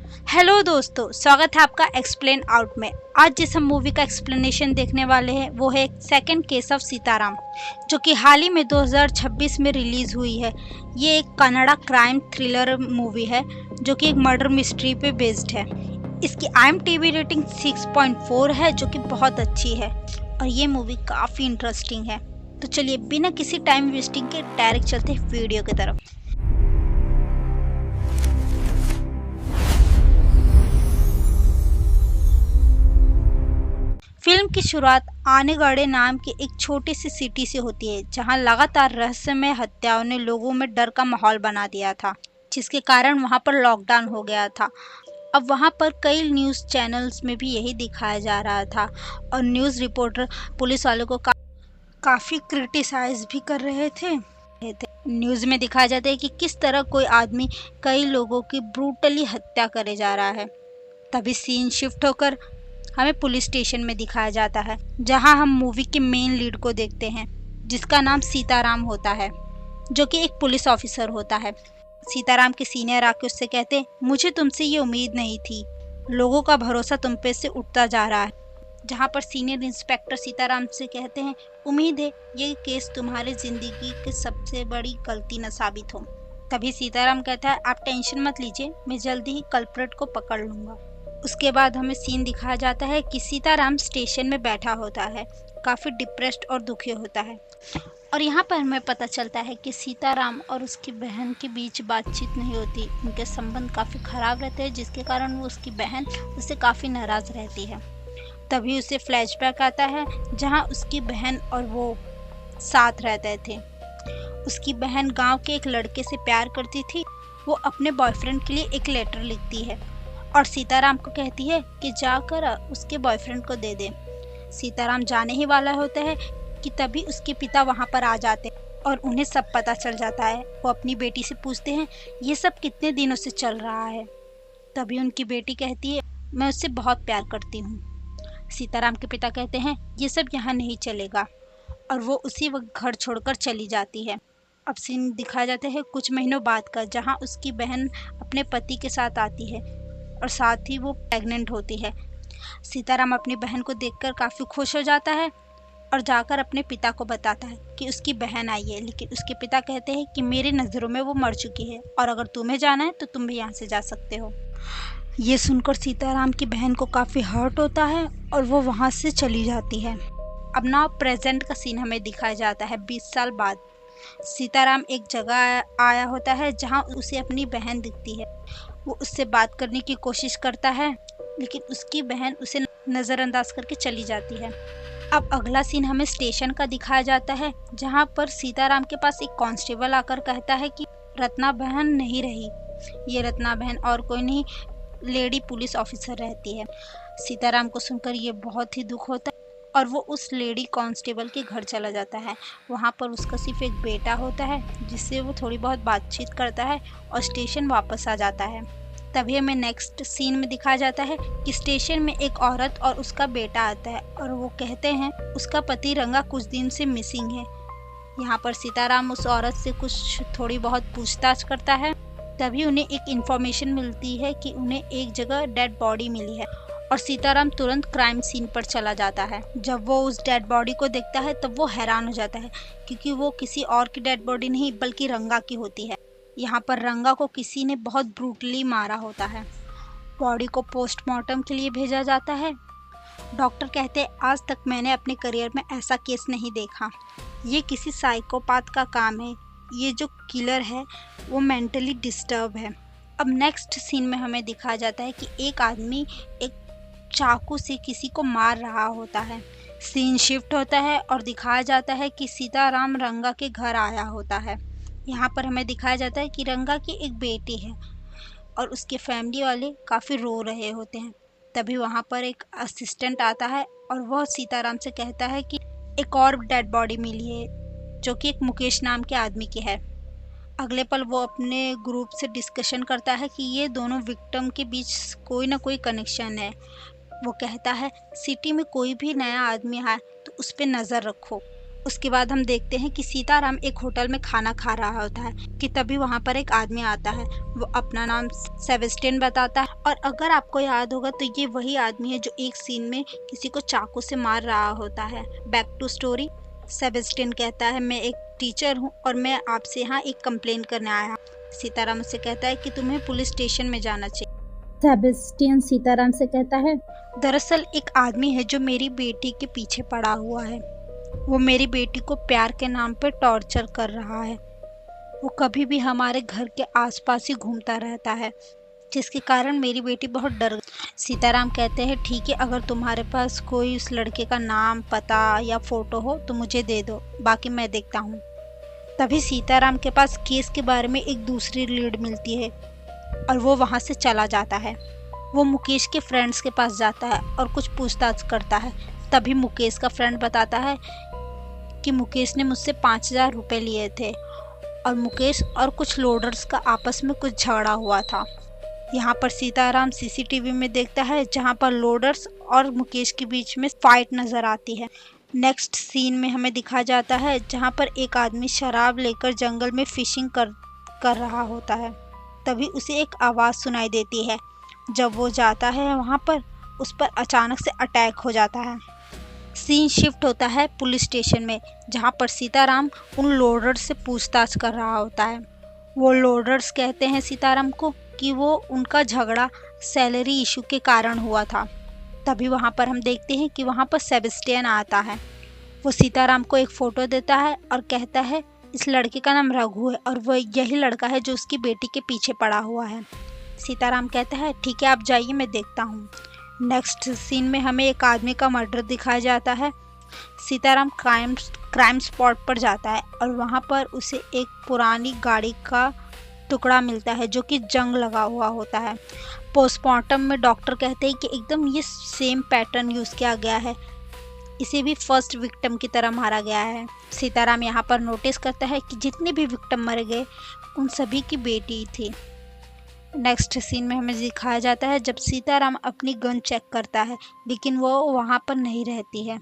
Hello दोस्तों, स्वागत है आपका एक्सप्लेन आउट में। आज जिस हम मूवी का एक्सप्लेनेशन देखने वाले हैं वो है सेकंड केस ऑफ सीताराम, जो कि हाल ही में 2026 में रिलीज हुई है। ये एक कन्नड़ा क्राइम थ्रिलर मूवी है जो कि एक मर्डर मिस्ट्री पे बेस्ड है। इसकी IMDb रेटिंग 6.4 है, जो कि बहुत अच्छी है और ये मूवी काफ़ी इंटरेस्टिंग है। तो चलिए बिना किसी टाइम वेस्टिंग के डायरेक्ट चलते हैं वीडियो की तरफ। फिल्म की शुरुआत आनेगढ़े नाम की एक छोटी सी सिटी से होती है, जहां लगातार रहस्यमय हत्याओं ने लोगों में डर का माहौल बना दिया था, जिसके कारण वहां पर लॉकडाउन हो गया था। अब वहां पर कई न्यूज़ चैनल्स में भी यही दिखाया जा रहा था और न्यूज़ रिपोर्टर पुलिस वालों को काफ़ी क्रिटिसाइज भी कर रहे थे। न्यूज़ में दिखाया जाता है कि किस तरह कोई आदमी कई लोगों की ब्रूटली हत्या करे जा रहा है। तभी सीन शिफ्ट होकर हमें पुलिस स्टेशन में दिखाया जाता है, जहां हम मूवी के मेन लीड को देखते हैं, जिसका नाम सीताराम होता है, जो कि एक पुलिस ऑफिसर होता है। सीताराम के सीनियर आके उससे कहते हैं, मुझे तुमसे ये उम्मीद नहीं थी, लोगों का भरोसा तुम पे से उठता जा रहा है। जहां पर सीनियर इंस्पेक्टर सीताराम से कहते हैं, उम्मीद है ये केस तुम्हारी जिंदगी की सबसे बड़ी गलती न साबित हो। तभी सीताराम कहता है, आप टेंशन मत लीजिए, मैं जल्दी ही कल्प्रिट को पकड़ लूंगा। उसके बाद हमें सीन दिखाया जाता है कि सीताराम स्टेशन में बैठा होता है, काफ़ी डिप्रेस्ड और दुखी होता है। और यहाँ पर हमें पता चलता है कि सीताराम और उसकी बहन के बीच बातचीत नहीं होती, उनके संबंध काफ़ी ख़राब रहते हैं, जिसके कारण वो उसकी बहन उससे काफ़ी नाराज़ रहती है। तभी उसे फ्लैशबैक आता है, जहाँ उसकी बहन और वो साथ रहते थे। उसकी बहन गांव के एक लड़के से प्यार करती थी। वो अपने बॉयफ्रेंड के लिए एक लेटर लिखती है और सीताराम को कहती है कि जाकर उसके बॉयफ्रेंड को दे दे। सीताराम जाने ही वाला होता है कि तभी उसके पिता वहां पर आ जाते हैं और उन्हें सब पता चल जाता है। वो अपनी बेटी से पूछते हैं, ये सब कितने दिनों से चल रहा है। तभी उनकी बेटी कहती है, मैं उससे बहुत प्यार करती हूँ। सीताराम के पिता कहते हैं, ये सब यहाँ नहीं चलेगा, और वो उसी वक्त घर छोड़कर चली जाती है। अब सीन दिखाया जाता है कुछ महीनों बाद का, जहाँ उसकी बहन अपने पति के साथ आती है और साथ ही वो प्रेग्नेंट होती है। सीताराम अपनी बहन को देखकर काफ़ी खुश हो जाता है और जाकर अपने पिता को बताता है कि उसकी बहन आई है, लेकिन उसके पिता कहते हैं कि मेरी नज़रों में वो मर चुकी है और अगर तुम्हें जाना है तो तुम भी यहाँ से जा सकते हो। ये सुनकर सीताराम की बहन को काफ़ी हर्ट होता है और वो वहाँ से चली जाती है। अब ना प्रेजेंट का सीन हमें दिखाया जाता है 20 साल बाद। सीताराम एक जगह आया होता है जहाँ उसे अपनी बहन दिखती है। वो उससे बात करने की कोशिश करता है, लेकिन उसकी बहन उसे नज़रअंदाज करके चली जाती है। अब अगला सीन हमें स्टेशन का दिखाया जाता है, जहाँ पर सीताराम के पास एक कांस्टेबल आकर कहता है कि रत्ना बहन नहीं रही। ये रत्ना बहन और कोई नहीं, लेडी पुलिस ऑफिसर रहती है। सीताराम को सुनकर ये बहुत ही दुख होता है और वो उस लेडी कांस्टेबल के घर चला जाता है। वहाँ पर उसका सिर्फ एक बेटा होता है, जिससे वो थोड़ी बहुत बातचीत करता है और स्टेशन वापस आ जाता है। तभी हमें नेक्स्ट सीन में दिखाया जाता है कि स्टेशन में एक औरत और उसका बेटा आता है और वो कहते हैं उसका पति रंगा कुछ दिन से मिसिंग है। यहाँ पर सीताराम उस औरत से कुछ थोड़ी बहुत पूछताछ करता है। तभी उन्हें एक इन्फॉर्मेशन मिलती है कि उन्हें एक जगह डेड बॉडी मिली है और सीताराम तुरंत क्राइम सीन पर चला जाता है। जब वो उस डेड बॉडी को देखता है तब वो हैरान हो जाता है, क्योंकि वो किसी और की डेड बॉडी नहीं बल्कि रंगा की होती है। यहाँ पर रंगा को किसी ने बहुत ब्रूटली मारा होता है। बॉडी को पोस्टमार्टम के लिए भेजा जाता है। डॉक्टर कहते हैं, आज तक मैंने अपने करियर में ऐसा केस नहीं देखा, ये किसी साइकोपाथ का काम है, ये जो किलर है वो मेंटली डिस्टर्ब है। अब नेक्स्ट सीन में हमें दिखाया जाता है कि एक आदमी एक चाकू से किसी को मार रहा होता है। सीन शिफ्ट होता है और दिखाया जाता है कि सीताराम रंगा के घर आया होता है। यहाँ पर हमें दिखाया जाता है कि रंगा की एक बेटी है और उसके फैमिली वाले काफ़ी रो रहे होते हैं। तभी वहाँ पर एक असिस्टेंट आता है और वह सीताराम से कहता है कि एक और डेड बॉडी मिली है, जो कि एक मुकेश नाम के आदमी की है। अगले पल वो अपने ग्रुप से डिस्कशन करता है कि ये दोनों विक्टिम के बीच कोई ना कोई कनेक्शन है। वो कहता है, सिटी में कोई भी नया आदमी आए तो उस पर नज़र रखो उसके बाद हम देखते हैं कि सीताराम एक होटल में खाना खा रहा होता है कि तभी वहाँ पर एक आदमी आता है। वो अपना नाम सेबेस्टियन बताता है और अगर आपको याद होगा तो ये वही आदमी है जो एक सीन में किसी को चाकू से मार रहा होता है। Back to story. सेबेस्टियन कहता है मैं एक टीचर हूँ और मैं आपसे यहाँ एक कंप्लेन करने आया। सीताराम उससे कहता है कि तुम्हें पुलिस स्टेशन में जाना चाहिए। सेबेस्टियन सीताराम से कहता है दरअसल एक आदमी है जो मेरी बेटी के पीछे पड़ा हुआ है। वो मेरी बेटी को प्यार के नाम पे टॉर्चर कर रहा है। वो कभी भी हमारे घर के आसपास ही घूमता रहता है, जिसके कारण मेरी बेटी बहुत डर गई। सीताराम कहते हैं ठीक है, अगर तुम्हारे पास कोई उस लड़के का नाम, पता या फोटो हो तो मुझे दे दो, बाकी मैं देखता हूँ। तभी सीताराम के पास केस के बारे में एक दूसरी लीड मिलती है और वो वहाँ से चला जाता है। वो मुकेश के फ्रेंड्स के पास जाता है और कुछ पूछताछ करता है। तभी मुकेश का फ्रेंड बताता है कि मुकेश ने मुझसे 5,000 रुपये लिए थे और मुकेश और कुछ लोडर्स का आपस में कुछ झगड़ा हुआ था। यहाँ पर सीताराम सीसीटीवी में देखता है जहाँ पर लोडर्स और मुकेश के बीच में फाइट नजर आती है। नेक्स्ट सीन में हमें दिखाया जाता है जहाँ पर एक आदमी शराब लेकर जंगल में फिशिंग कर रहा होता है। तभी उसे एक आवाज़ सुनाई देती है। जब वो जाता है वहाँ पर, उस पर अचानक से अटैक हो जाता है। सीन शिफ्ट होता है पुलिस स्टेशन में, जहाँ पर सीताराम उन लोडर्स से पूछताछ कर रहा होता है। वो लोडर्स कहते हैं सीताराम को कि वो उनका झगड़ा सैलरी इशू के कारण हुआ था। तभी वहाँ पर हम देखते हैं कि वहाँ पर सेबेस्टियन आता है। वो सीताराम को एक फ़ोटो देता है और कहता है इस लड़के का नाम रघु है और वह यही लड़का है जो उसकी बेटी के पीछे पड़ा हुआ है। सीताराम कहता है ठीक है, आप जाइए, मैं देखता हूँ। नेक्स्ट सीन में हमें एक आदमी का मर्डर दिखाया जाता है। सीताराम क्राइम स्पॉट पर जाता है और वहाँ पर उसे एक पुरानी गाड़ी का टुकड़ा मिलता है जो कि जंग लगा हुआ होता है। पोस्टमार्टम में डॉक्टर कहते हैं कि एकदम ये सेम पैटर्न यूज़ किया गया है, इसे भी फर्स्ट विक्टिम की तरह मारा गया है। सीताराम यहाँ पर नोटिस करता है कि जितने भी विक्टिम मर गए उन सभी की बेटी थी। नेक्स्ट सीन में हमें दिखाया जाता है जब सीताराम अपनी गन चेक करता है, लेकिन वो वहाँ पर नहीं रहती है।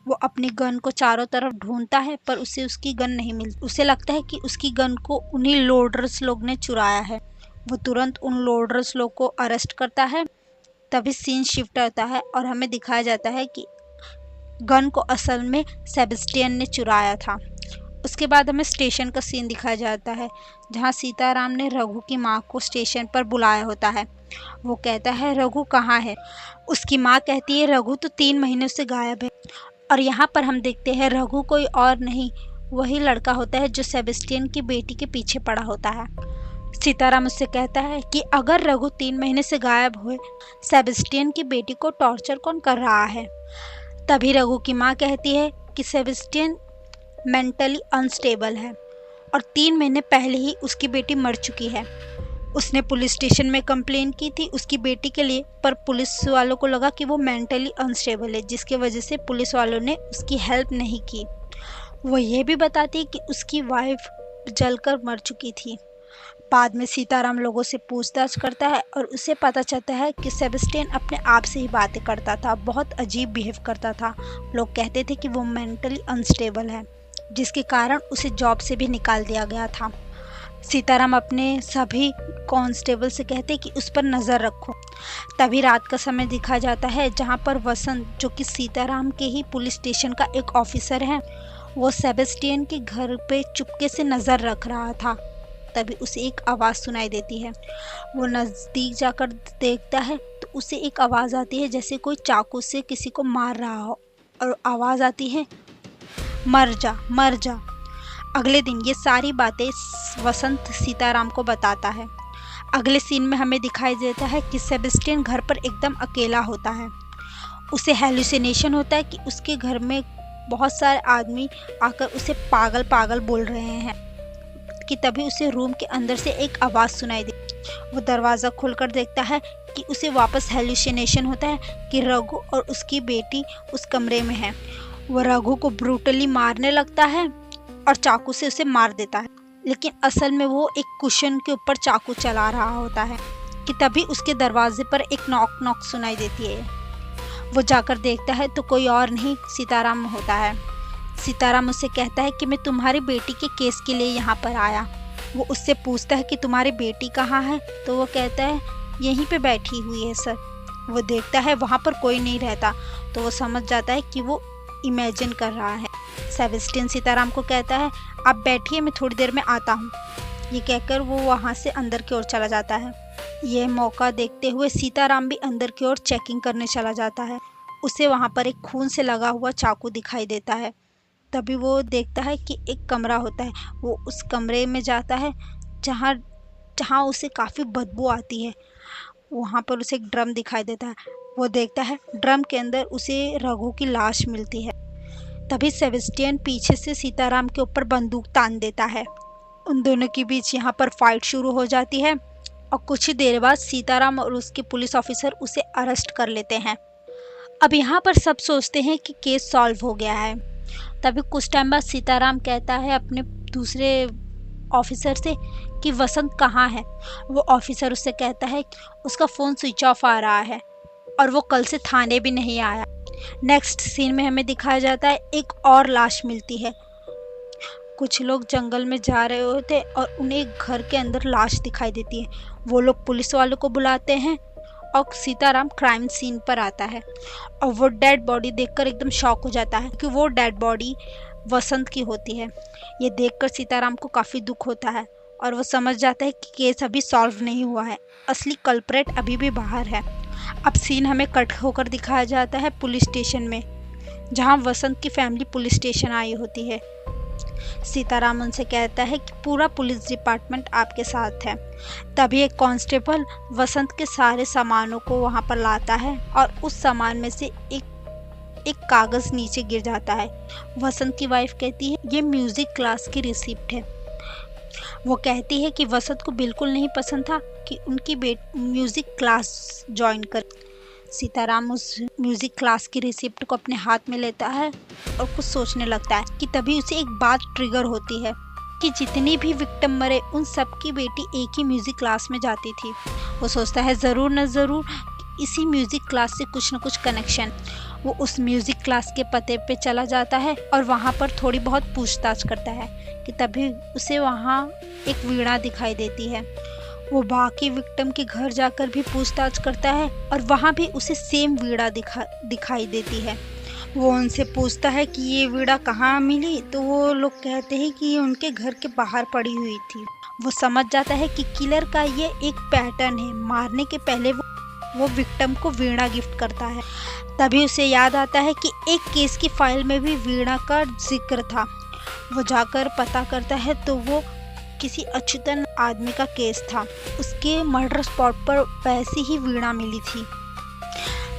वो अपनी गन को चारों तरफ ढूंढता है पर उसे उसकी गन नहीं मिलती। उसे लगता है कि उसकी गन को उन्हीं लोडर्स लोग ने चुराया है। वो तुरंत उन लोडर्स लोग को अरेस्ट करता है। तभी सीन शिफ्ट होता है और हमें दिखाया जाता है कि गन को असल में सेबेस्टियन ने चुराया था। उसके बाद हमें स्टेशन का सीन दिखाया जाता है जहाँ सीताराम ने रघु की माँ को स्टेशन पर बुलाया होता है। वो कहता है रघु कहाँ है? उसकी माँ कहती है रघु तो 3 महीनों से गायब है। और यहाँ पर हम देखते हैं रघु कोई और नहीं, वही लड़का होता है जो सेबेस्टियन की बेटी के पीछे पड़ा होता है। सीताराम उससे कहता है कि अगर रघु 3 महीने से गायब हुए, सेबेस्टियन की बेटी को टॉर्चर कौन कर रहा है? तभी रघु की माँ कहती है कि सेबेस्टियन मेंटली अनस्टेबल है और 3 महीने पहले ही उसकी बेटी मर चुकी है। उसने पुलिस स्टेशन में कंप्लेन की थी उसकी बेटी के लिए, पर पुलिस वालों को लगा कि वो मेंटली अनस्टेबल है, जिसकी वजह से पुलिस वालों ने उसकी हेल्प नहीं की। वो ये भी बताती है कि उसकी वाइफ जलकर मर चुकी थी। बाद में सीताराम लोगों से पूछताछ करता है और उसे पता चलता है कि सेबेस्टियन अपने आप से ही बातें करता था, बहुत अजीब बिहेव करता था। लोग कहते थे कि वो मेंटली अनस्टेबल है, जिसके कारण उसे जॉब से भी निकाल दिया गया था। सीताराम अपने सभी कांस्टेबल से कहते कि उस पर नज़र रखो। तभी रात का समय दिखा जाता है जहाँ पर वसंत, जो कि सीताराम के ही पुलिस स्टेशन का एक ऑफिसर है, वो सेबेस्टियन के घर पे चुपके से नज़र रख रहा था। तभी उसे एक आवाज़ सुनाई देती है। वो नज़दीक जाकर देखता है तो उसे एक आवाज़ आती है जैसे कोई चाकू से किसी को मार रहा हो, और आवाज़ आती है मर जा मर जा। अगले दिन ये सारी बातें वसंत सीताराम को बताता है। अगले सीन में हमें दिखाई देता है कि सेबेस्टियन घर पर एकदम अकेला होता है। उसे हेलुसिनेशन होता है कि उसके घर में बहुत सारे आदमी आकर उसे पागल पागल बोल रहे हैं कि तभी उसे रूम के अंदर से एक आवाज़ सुनाई दी। वो दरवाज़ा खोलकर देखता है कि उसे वापस हेलुसिनेशन होता है कि रघु और उसकी बेटी उस कमरे में है। वो रघु को ब्रूटली मारने लगता है और चाकू से उसे मार देता है, लेकिन असल में वो एक कुशन के ऊपर चाकू चला रहा होता है कि तभी उसके दरवाजे पर एक नॉक नॉक सुनाई देती है। वो जाकर देखता है तो कोई और नहीं, सीताराम होता है। सीताराम उससे कहता है कि मैं तुम्हारी बेटी के केस के लिए यहाँ पर आया। वो उससे पूछता है कि तुम्हारी बेटी कहाँ है, तो वो कहता है यहीं पे बैठी हुई है सर। वो देखता है वहाँ पर कोई नहीं रहता, तो वो समझ जाता है कि वो इमेजिन कर रहा है। सेबेस्टियन सीताराम को कहता है आप बैठिए, मैं थोड़ी देर में आता हूँ। ये कहकर वो वहाँ से अंदर की ओर चला जाता है। यह मौका देखते हुए सीताराम भी अंदर की ओर चेकिंग करने चला जाता है। उसे वहाँ पर एक खून से लगा हुआ चाकू दिखाई देता है। तभी वो देखता है कि एक कमरा होता है। वो उस कमरे में जाता है जहाँ जहाँ उसे काफ़ी बदबू आती है। वहाँ पर उसे एक ड्रम दिखाई देता है। वो देखता है ड्रम के अंदर उसे रघु की लाश मिलती है। तभी सेबेस्टियन पीछे से सीताराम के ऊपर बंदूक तान देता है। उन दोनों के बीच यहाँ पर फाइट शुरू हो जाती है और कुछ ही देर बाद सीताराम और उसके पुलिस ऑफिसर उसे अरेस्ट कर लेते हैं। अब यहाँ पर सब सोचते हैं कि केस सॉल्व हो गया है। तभी कुछ टाइम बाद सीताराम कहता है अपने दूसरे ऑफिसर से कि वसंत कहाँ है। वो ऑफिसर उससे कहता है कि उसका फ़ोन स्विच ऑफ आ रहा है और वो कल से थाने भी नहीं आया। नेक्स्ट सीन में हमें दिखाया जाता है एक और लाश मिलती है। कुछ लोग जंगल में जा रहे होते और उन्हें एक घर के अंदर लाश दिखाई देती है। वो लोग पुलिस वालों को बुलाते हैं और सीताराम क्राइम सीन पर आता है और वो डेड बॉडी देखकर एकदम शॉक हो जाता है कि वो डेड बॉडी वसंत की होती है। ये देखकर सीताराम को काफ़ी दुख होता है और वो समझ जाता है कि केस अभी सॉल्व नहीं हुआ है, असली कल्प्रेट अभी भी बाहर है। अब सीन हमें कट होकर दिखाया जाता है पुलिस स्टेशन में, जहाँ वसंत की फैमिली पुलिस स्टेशन आई होती है। सीताराम उनसे कहता है कि पूरा पुलिस डिपार्टमेंट आपके साथ है। तभी एक कांस्टेबल वसंत के सारे सामानों को वहां पर लाता है और उस सामान में से एक कागज़ नीचे गिर जाता है। वसंत की वाइफ कहती है ये म्यूज़िक क्लास की रिसिप्ट है। वो कहती है कि वसंत को बिल्कुल नहीं पसंद था कि उनकी बेटी म्यूज़िक क्लास ज्वाइन कर। सीताराम उस म्यूज़िक क्लास की रिसिप्ट को अपने हाथ में लेता है और कुछ सोचने लगता है कि तभी उसे एक बात ट्रिगर होती है कि जितनी भी विक्टिम मरे उन सब की बेटी एक ही म्यूज़िक क्लास में जाती थी। वो सोचता है ज़रूर न ज़रूर इसी म्यूज़िक क्लास से कुछ न कुछ कनेक्शन। वो उस म्यूज़िक क्लास के पते पे चला जाता है और वहाँ पर थोड़ी बहुत पूछताछ करता है कि तभी उसे वहाँ एक वीणा दिखाई देती है। वो बाकी विक्टिम के घर जाकर भी पूछताछ करता है और वहाँ भी उसे सेम वीणा दिखाई देती है। वो उनसे पूछता है कि ये वीणा कहाँ मिली, तो वो लोग कहते हैं कि ये उनके घर के बाहर पड़ी हुई थी। वो समझ जाता है कि किलर का ये एक पैटर्न है, मारने के पहले वो विक्टिम को वीणा गिफ्ट करता है। तभी उसे याद आता है कि एक केस की फाइल में भी वीणा का जिक्र था। वो जाकर पता करता है तो वो किसी अछूतन आदमी का केस था। उसके मर्डर स्पॉट पर वैसी ही वीणा मिली थी।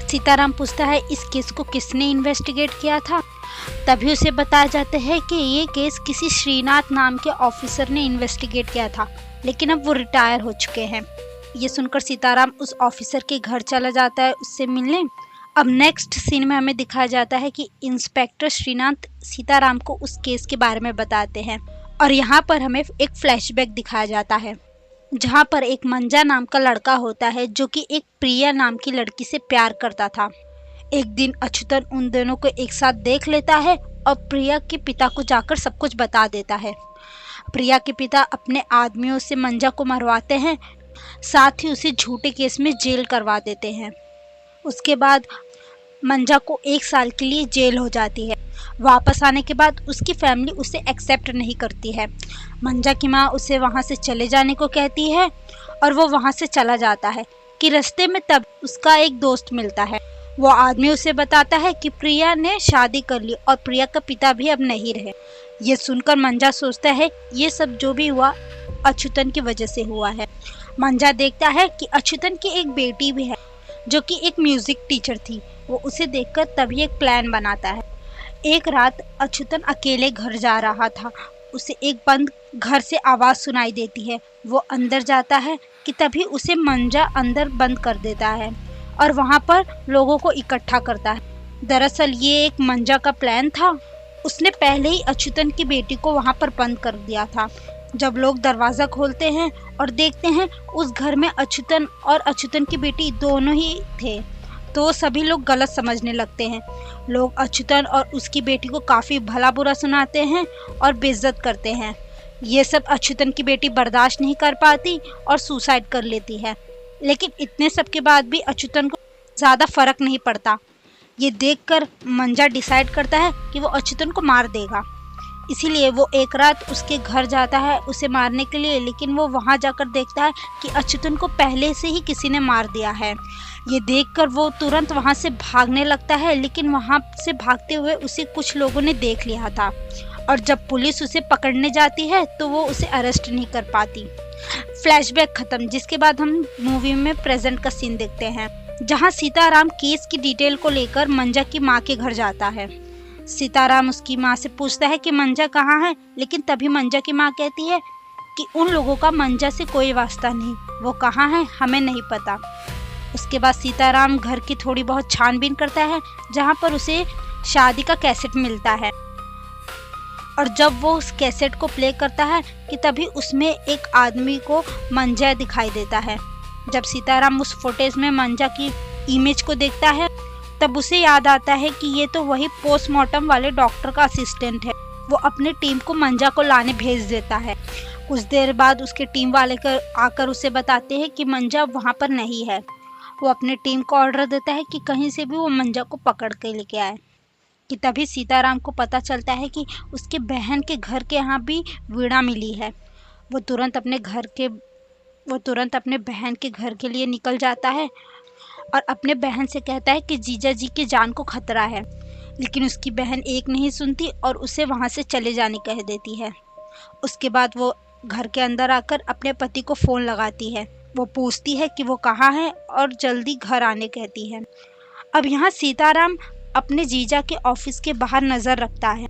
सीताराम पूछता है इस केस को किसने इन्वेस्टिगेट किया था। तभी उसे बताया जाता है कि ये केस किसी श्रीनाथ नाम के ऑफिसर ने इन्वेस्टिगेट किया था, लेकिन अब वो रिटायर हो चुके हैं। ये सुनकर सीताराम उस ऑफिसर के घर चला जाता है उससे मिलने। अब नेक्स्ट सीन में हमें दिखाया जाता है कि इंस्पेक्टर श्रीनाथ सीताराम को उस केस के बारे में बताते हैं और यहाँ पर हमें एक फ्लैशबैक दिखाया जाता है, जहाँ पर एक मंजा नाम का लड़का होता है जो कि एक प्रिया नाम की लड़की से प्यार करता था। एक दिन अच्युतन उन दोनों को एक साथ देख लेता है और प्रिया के पिता को जाकर सब कुछ बता देता है। प्रिया के पिता अपने आदमियों से मंजा को मरवाते हैं, साथ ही उसे झूठे केस में जेल करवा देते हैं। उसके बाद मंजा को 1 साल के लिए जेल हो जाती है। वापस आने के बाद उसकी फैमिली उसे एक्सेप्ट नहीं करती है। मंजा की माँ उसे वहाँ से चले जाने को कहती है और वो वहाँ से चला जाता है कि रास्ते में तब उसका एक दोस्त मिलता है। वो आदमी उसे बताता है कि प्रिया ने शादी कर ली और प्रिया का पिता भी अब नहीं रहे। ये सुनकर मंजा सोचता है ये सब जो भी हुआ अच्युतन की वजह से हुआ है। मंजा देखता है कि अच्युतन की एक बेटी भी है जो कि एक म्यूजिक टीचर थी। वो उसे देखकर तभी एक प्लान बनाता है। एक रात अच्युतन अकेले घर जा रहा था। उसे एक बंद घर से आवाज़ सुनाई देती है। वो अंदर जाता है कि तभी उसे मंजा अंदर बंद कर देता है और वहाँ पर लोगों को इकट्ठा करता है। दरअसल ये एक मंजा का प्लान था। उसने पहले ही अच्युतन की बेटी को वहाँ पर बंद कर दिया था। जब लोग दरवाज़ा खोलते हैं और देखते हैं उस घर में अच्युतन और अच्युतन की बेटी दोनों ही थे, तो सभी लोग गलत समझने लगते हैं। लोग अच्युतन और उसकी बेटी को काफ़ी भला बुरा सुनाते हैं और बेइज्जत करते हैं। ये सब अच्युतन की बेटी बर्दाश्त नहीं कर पाती और सुसाइड कर लेती है। लेकिन इतने सब के बाद भी अच्युतन को ज़्यादा फर्क नहीं पड़ता। ये देखकर मंजा डिसाइड करता है कि वो अच्युतन को मार देगा। इसीलिए वो एक रात उसके घर जाता है उसे मारने के लिए, लेकिन वो वहाँ जाकर देखता है कि अच्युतन को पहले से ही किसी ने मार दिया है। ये देखकर वो तुरंत वहाँ से भागने लगता है, लेकिन वहाँ से भागते हुए उसे कुछ लोगों ने देख लिया था और जब पुलिस उसे पकड़ने जाती है तो वो उसे अरेस्ट नहीं कर पाती। फ्लैशबैक खत्म, जिसके बाद हम मूवी में प्रेजेंट का सीन देखते हैं, जहाँ सीताराम केस की डिटेल को लेकर मंजा की माँ के घर जाता है। सीताराम उसकी माँ से पूछता है कि मंजा कहाँ है, लेकिन तभी मंजा की माँ कहती है कि उन लोगों का मंजा से कोई वास्ता नहीं, वो कहाँ है हमें नहीं पता। उसके बाद सीताराम घर की थोड़ी बहुत छानबीन करता है, जहाँ पर उसे शादी का कैसेट मिलता है और जब वो उस कैसेट को प्ले करता है कि तभी उसमें एक आदमी को मंजा दिखाई देता है। जब सीताराम उस फुटेज में मंजा की इमेज को देखता है तब उसे याद आता है कि ये तो वही पोस्टमार्टम वाले डॉक्टर का असिस्टेंट है। वो अपनी टीम को मंजा को लाने भेज देता है। कुछ देर बाद उसके टीम वाले आकर उसे बताते हैं कि मंजा वहाँ पर नहीं है। वो अपनी टीम को ऑर्डर देता है कि कहीं से भी वो मंजा को पकड़ के लेके आए। कि तभी सीताराम को पता चलता है कि उसके बहन के घर के यहाँ भी वीणा मिली है। वो तुरंत अपने बहन के घर के लिए निकल जाता है और अपने बहन से कहता है कि जीजा जी की जान को खतरा है, लेकिन उसकी बहन एक नहीं सुनती और उसे वहाँ से चले जाने कह देती है। उसके बाद वो घर के अंदर आकर अपने पति को फ़ोन लगाती है। वो पूछती है कि वो कहाँ है और जल्दी घर आने कहती है। अब यहाँ सीताराम अपने जीजा के ऑफिस के बाहर नज़र रखता है।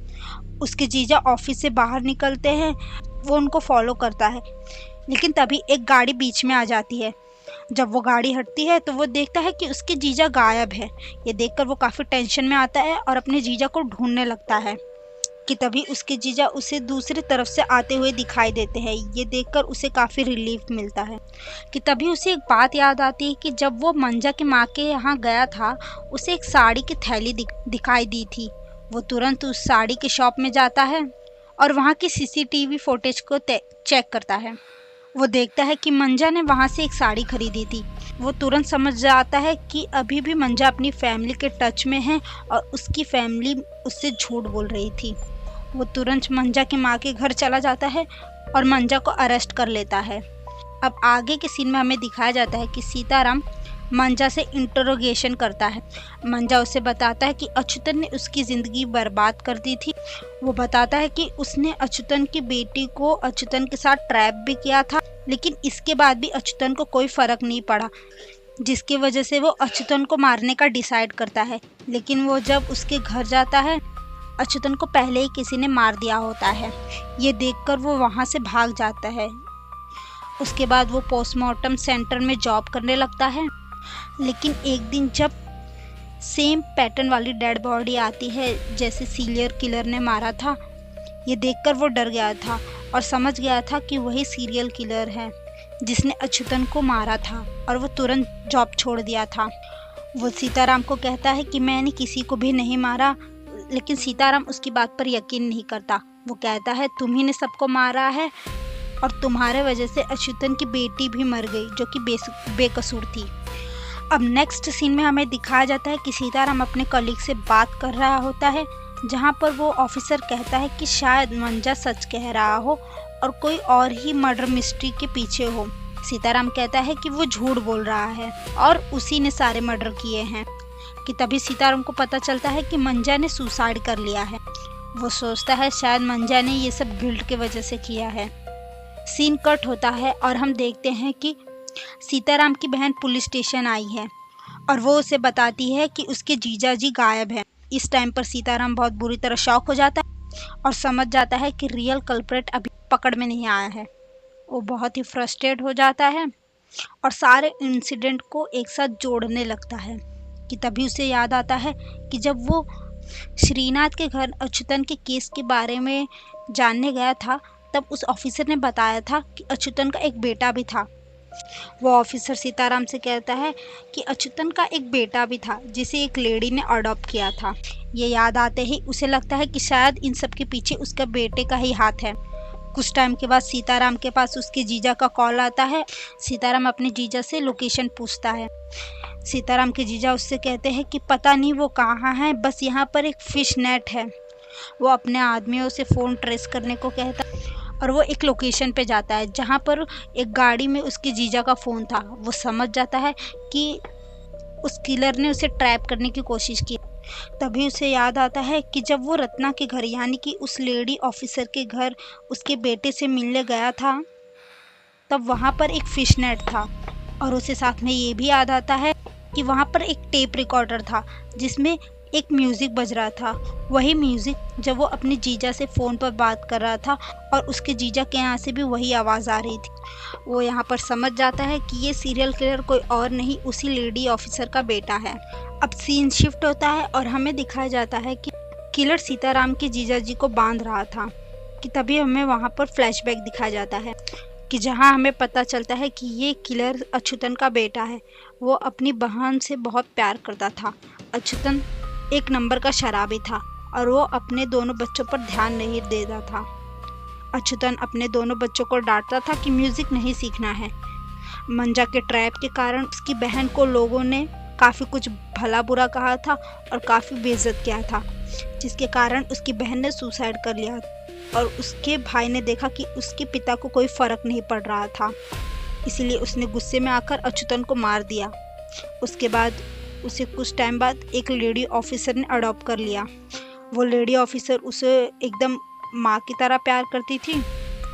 उसके जीजा ऑफिस से बाहर निकलते हैं, वो उनको फॉलो करता है, लेकिन तभी एक गाड़ी बीच में आ जाती है। जब वो गाड़ी हटती है तो वो देखता है कि उसके जीजा गायब है। ये देखकर वो काफ़ी टेंशन में आता है और अपने जीजा को ढूंढने लगता है। कि तभी उसके जीजा उसे दूसरी तरफ से आते हुए दिखाई देते हैं। ये देखकर उसे काफ़ी रिलीफ मिलता है। कि तभी उसे एक बात याद आती है कि जब वो मंजा की माँ के यहाँ गया था उसे एक साड़ी की थैली दिखाई दी थी। वो तुरंत उस साड़ी के शॉप में जाता है और वहाँ की सीसीटीवी फुटेज को चेक करता है। वो देखता है कि मंजा ने वहाँ से एक साड़ी खरीदी थी। वो तुरंत समझ जाता है कि अभी भी मंजा अपनी फैमिली के टच में है और उसकी फैमिली उससे झूठ बोल रही थी। वो तुरंत मंजा की माँ के घर चला जाता है और मंजा को अरेस्ट कर लेता है। अब आगे के सीन में हमें दिखाया जाता है कि सीताराम मंजा से इंटरोगेशन करता है। मंजा उसे बताता है कि अच्युतन ने उसकी ज़िंदगी बर्बाद कर दी थी। वो बताता है कि उसने अच्युतन की बेटी को अच्युतन के साथ ट्रैप भी किया था, लेकिन इसके बाद भी अच्युतन को कोई फ़र्क नहीं पड़ा, जिसकी वजह से वो अच्युतन को मारने का डिसाइड करता है। लेकिन वो जब उसके घर जाता है अच्युतन को पहले ही किसी ने मार दिया होता है। ये देखकर वो वहाँ से भाग जाता है। उसके बाद वो पोस्टमार्टम सेंटर में जॉब करने लगता है। लेकिन एक दिन जब सेम पैटर्न वाली डेड बॉडी आती है जैसे सीरियल किलर ने मारा था, ये देखकर वो डर गया था और समझ गया था कि वही सीरियल किलर है जिसने अच्युतन को मारा था और वो तुरंत जॉब छोड़ दिया था। वो सीताराम को कहता है कि मैंने किसी को भी नहीं मारा, लेकिन सीताराम उसकी बात पर यकीन नहीं करता। वो कहता है तुम ही ने सबको मारा है और तुम्हारे वजह से अच्युतन की बेटी भी मर गई जो कि बेकसूर थी। अब नेक्स्ट सीन में हमें दिखाया जाता है कि सीताराम अपने कलीग से बात कर रहा होता है, जहां पर वो ऑफिसर कहता है कि शायद मंजा सच कह रहा हो और कोई और ही मर्डर मिस्ट्री के पीछे हो। सीताराम कहता है कि वो झूठ बोल रहा है और उसी ने सारे मर्डर किए हैं। कि तभी सीताराम को पता चलता है कि मंजा ने सुसाइड कर लिया है। वो सोचता है शायद मंजा ने ये सब गिल्ट की वजह से किया है। सीन कट होता है और हम देखते हैं कि सीताराम की बहन पुलिस स्टेशन आई है और वो उसे बताती है कि उसके जीजा जी गायब हैं। इस टाइम पर सीताराम बहुत बुरी तरह शॉक हो जाता है और समझ जाता है कि रियल कल्प्रेट अभी पकड़ में नहीं आया है। वो बहुत ही फ्रस्ट्रेट हो जाता है और सारे इंसिडेंट को एक साथ जोड़ने लगता है। कि तभी उसे याद आता है कि जब वो श्रीनाथ के घर अच्युतन के केस के बारे में जानने गया था तब उस ऑफिसर ने बताया था कि अच्युतन का एक बेटा भी था। वो ऑफिसर सीताराम से कहता है कि अच्युतन का एक बेटा भी था जिसे एक लेडी ने अडॉप्ट किया था। ये याद आते ही उसे लगता है कि शायद इन सब के पीछे उसका बेटे का ही हाथ है। कुछ टाइम के बाद सीताराम के पास उसके जीजा का कॉल आता है। सीताराम अपने जीजा से लोकेशन पूछता है। सीताराम के जीजा उससे कहते हैं कि पता नहीं वो कहाँ है, बस यहाँ पर एक फिश नेट है। वो अपने आदमियों से फ़ोन ट्रेस करने को कहता है और वो एक लोकेशन पे जाता है जहाँ पर एक गाड़ी में उसके जीजा का फ़ोन था। वो समझ जाता है कि उस किलर ने उसे ट्रैप करने की कोशिश की। तभी उसे याद आता है कि जब वो रत्ना के घर यानी कि उस लेडी ऑफिसर के घर उसके बेटे से मिलने गया था, तब वहाँ पर एक फिश नेट था। और उसे साथ में ये भी याद आता है कि वहाँ पर एक टेप रिकॉर्डर था जिसमें एक म्यूज़िक बज रहा था। वही म्यूज़िक जब वो अपने जीजा से फ़ोन पर बात कर रहा था और उसके जीजा के यहाँ से भी वही आवाज़ आ रही थी। वो यहाँ पर समझ जाता है कि ये सीरियल किलर कोई और नहीं, उसी लेडी ऑफिसर का बेटा है। अब सीन शिफ्ट होता है और हमें दिखाया जाता है कि किलर सीताराम के जीजा जी को बांध रहा था। कि तभी हमें वहाँ पर फ्लैशबैक दिखाया जाता है कि जहाँ हमें पता चलता है कि ये किलर अच्युतन का बेटा है। वो अपनी बहन से बहुत प्यार करता था। अच्युतन एक नंबर का शराबी था और वो अपने दोनों बच्चों पर ध्यान नहीं देता था। अच्युतन अपने दोनों बच्चों को डांटता था कि म्यूज़िक नहीं सीखना है। मंजा के ट्रैप के कारण उसकी बहन को लोगों ने काफ़ी कुछ भला बुरा कहा था और काफ़ी बेइज्जत किया था, जिसके कारण उसकी बहन ने सुसाइड कर लिया और उसके भाई ने देखा कि उसके पिता को कोई फ़र्क नहीं पड़ रहा था, इसीलिए उसने गुस्से में आकर अच्युतन को मार दिया। उसके बाद उसे कुछ टाइम बाद एक लेडी ऑफिसर ने अडॉप्ट कर लिया। वो लेडी ऑफिसर उसे एकदम माँ की तरह प्यार करती थी,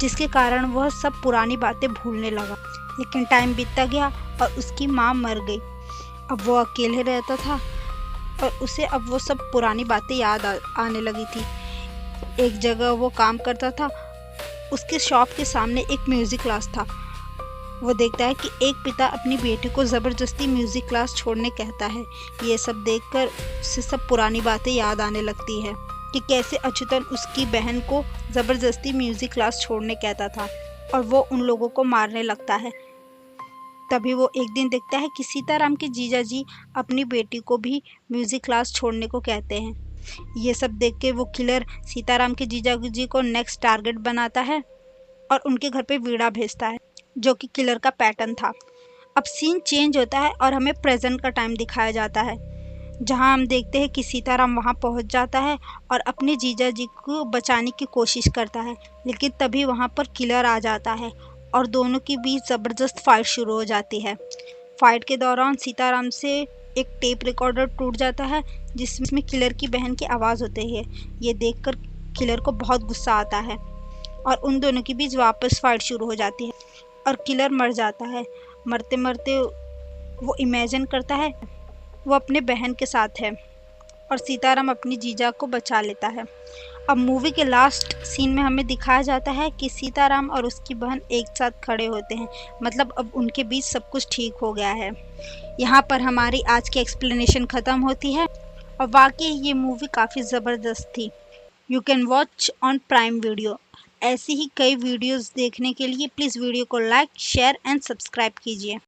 जिसके कारण वह सब पुरानी बातें भूलने लगा। लेकिन टाइम बीतता गया और उसकी माँ मर गई। अब वो अकेले रहता था और उसे अब वो सब पुरानी बातें याद आने लगी थी। एक जगह वो काम करता था, उसके शॉप के सामने एक म्यूज़िक क्लास था। वो देखता है कि एक पिता अपनी बेटी को ज़बरदस्ती म्यूज़िक क्लास छोड़ने कहता है। ये सब देखकर उसे सब पुरानी बातें याद आने लगती है कि कैसे अच्युतन उसकी बहन को ज़बरदस्ती म्यूज़िक क्लास छोड़ने कहता था और वो उन लोगों को मारने लगता है। तभी वो एक दिन देखता है कि सीताराम के जीजा जी अपनी बेटी को भी म्यूज़िक क्लास छोड़ने को कहते हैं। ये सब देख के वो किलर सीताराम के जीजा जी को नेक्स्ट टारगेट बनाता है और उनके घर पे वीणा भेजता है, जो कि किलर का पैटर्न था। अब सीन चेंज होता है और हमें प्रेजेंट का टाइम दिखाया जाता है, जहां हम देखते हैं कि सीताराम वहां पहुंच जाता है और अपने जीजा जी को बचाने की कोशिश करता है। लेकिन तभी वहां पर किलर आ जाता है और दोनों के बीच ज़बरदस्त फाइट शुरू हो जाती है। फाइट के दौरान सीताराम से एक टेप रिकॉर्डर टूट जाता है जिसमें किलर की बहन की आवाज़ होती है। ये देखकर किलर को बहुत गुस्सा आता है और उन दोनों के बीच वापस फाइट शुरू हो जाती है और किलर मर जाता है। मरते मरते वो इमेजिन करता है वो अपने बहन के साथ है और सीताराम अपनी जीजा को बचा लेता है। अब मूवी के लास्ट सीन में हमें दिखाया जाता है कि सीताराम और उसकी बहन एक साथ खड़े होते हैं, मतलब अब उनके बीच सब कुछ ठीक हो गया है। यहाँ पर हमारी आज की एक्सप्लेनेशन ख़त्म होती है और वाकई ये मूवी काफ़ी ज़बरदस्त थी। You can watch on prime video. ऐसी ही कई वीडियोस देखने के लिए प्लीज़ वीडियो को लाइक, शेयर एंड सब्सक्राइब कीजिए।